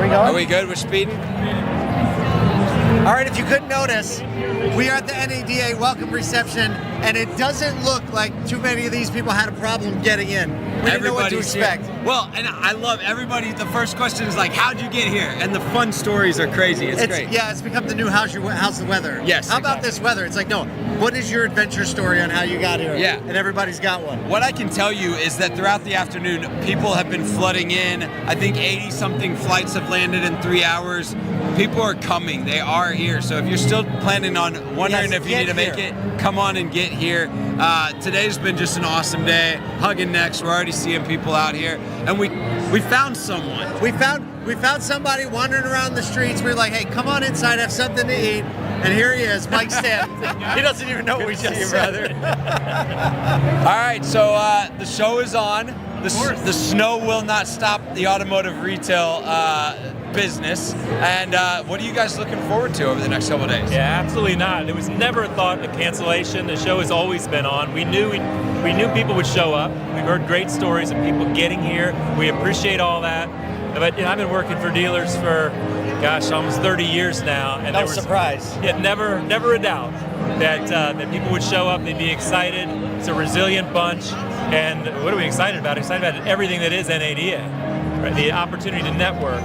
we going? Are we good? We're speeding? All right, if you couldn't notice, we are at the NADA welcome reception, and it doesn't look like too many of these people had a problem getting in. We didn't know what to expect. Here. Well, and I love everybody. The first question is like, how'd you get here? And the fun stories are crazy. It's great. Yeah, it's become the new how's the weather? Yes. How about this weather? It's like, no, what is your adventure story on how you got here? Yeah. And everybody's got one. What I can tell you is that throughout the afternoon, people have been flooding in. I think 80-something flights have landed in 3 hours. People are coming. They are here. So if you're still planning on wondering if you need to make it, come on and get here. Today's been just an awesome day. Hugging necks. We're already seeing people out here, and we found someone. We found somebody wandering around the streets. We were like, hey, come on inside, have something to eat. And here he is, Mike Stanton. He doesn't even know what we just said. All right, so the show is on. The snow will not stop the automotive retail business. And what are you guys looking forward to over the next couple of days? Yeah, absolutely not. There was never a thought of cancellation. The show has always been on. We knew people would show up. We've heard great stories of people getting here. We appreciate all that. But I've been working for dealers for, gosh, almost 30 years now. And no surprise. Yeah, never a doubt that people would show up. They'd be excited. It's a resilient bunch. And what are we excited about? Excited about everything that is NADA. Right? The opportunity to network,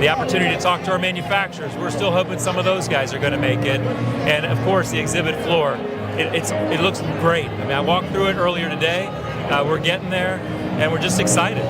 the opportunity to talk to our manufacturers. We're still hoping some of those guys are going to make it. And of course, the exhibit floor. It looks great. I mean, I walked through it earlier today. We're getting there, and we're just excited.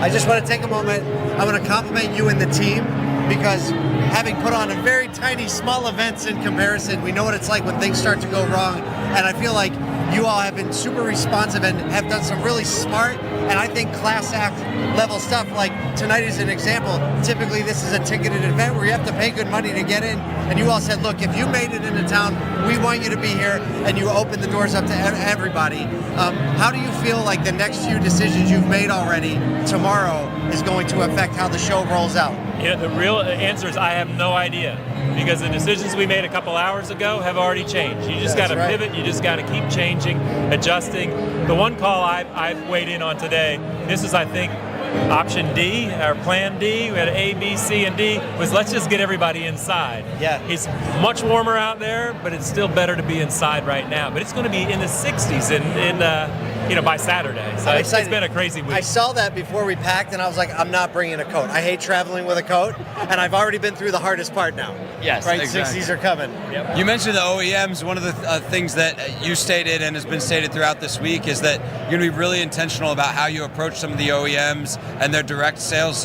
I just want to take a moment. I want to compliment you and the team, because having put on a very tiny, small events in comparison, we know what it's like when things start to go wrong. And I feel like you all have been super responsive and have done some really smart and I think class act level stuff. Like tonight is an example. Typically this is a ticketed event where you have to pay good money to get in. And you all said, look, if you made it into town, we want you to be here, and you open the doors up to everybody. How do you feel like the next few decisions you've made already tomorrow is going to affect how the show rolls out? Yeah, the real answer is I have no idea, because the decisions we made a couple hours ago have already changed. You just got to pivot. You just got to keep changing, adjusting. The one call I've weighed in on today, this is, I think, option D, or plan D, we had A, B, C, and D, was let's just get everybody inside. Yeah. It's much warmer out there, but it's still better to be inside right now. But it's going to be in the 60s by Saturday. So it's been a crazy week. I saw that before we packed, and I was like, I'm not bringing a coat. I hate traveling with a coat, and I've already been through the hardest part now. Yes, right, exactly. 60s are coming. Yep. You mentioned the OEMs. One of the things that you stated and has been stated throughout this week is that you're going to be really intentional about how you approach some of the OEMs and their direct sales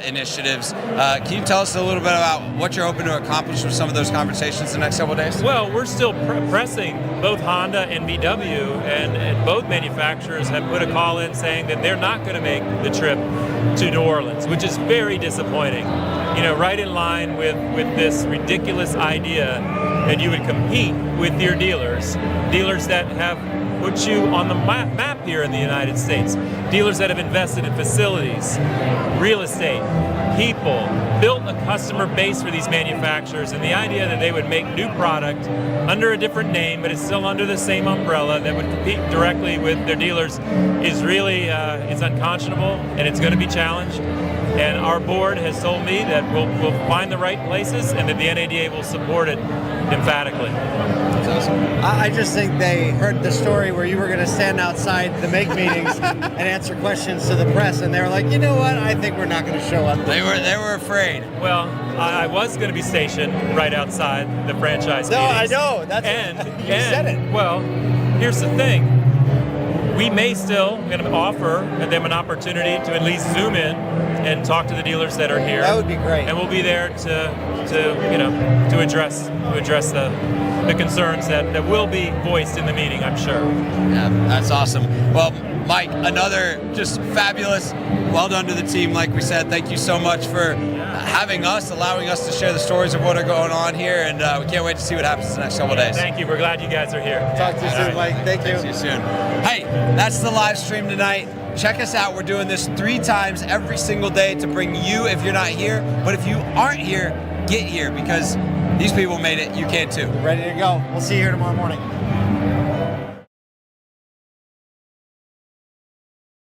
initiatives. Can you tell us a little bit about what you're hoping to accomplish with some of those conversations the next couple of days? Well, we're still pressing both Honda and VW, and both manufacturers have put a call in saying that they're not going to make the trip to New Orleans, which is very disappointing. Right in line with this ridiculous idea that you would compete with your dealers that have put you on the map here in the United States, dealers that have invested in facilities, real estate, people, built a customer base for these manufacturers, and the idea that they would make new product under a different name, but it's still under the same umbrella, that would compete directly with their dealers is really it's unconscionable, and it's going to be challenged. And our board has told me that we'll find the right places, and that the NADA will support it emphatically. That's awesome. I just think they heard the story where you were going to stand outside the make meetings and answer questions to the press, and they were like, you know what? I think we're not going to show up. They were afraid. Well, I was going to be stationed right outside the franchise meetings. I know. You said it. Well, here's the thing. We may still going to offer them an opportunity to at least zoom in and talk to the dealers that are here. That would be great. And we'll be there to address the concerns that will be voiced in the meeting, I'm sure. Yeah, that's awesome. Well, Mike, another just fabulous. Well done to the team. Like we said, thank you so much for having us, allowing us to share the stories of what are going on here, and we can't wait to see what happens the next couple of days. Thank you. We're glad you guys are here. Talk to you soon, Mike. Thank you. See you soon. Hey, that's the live stream tonight. Check us out. We're doing this 3 times every single day to bring you if you're not here. But if you aren't here, get here, because these people made it. You can too. Ready to go. We'll see you here tomorrow morning.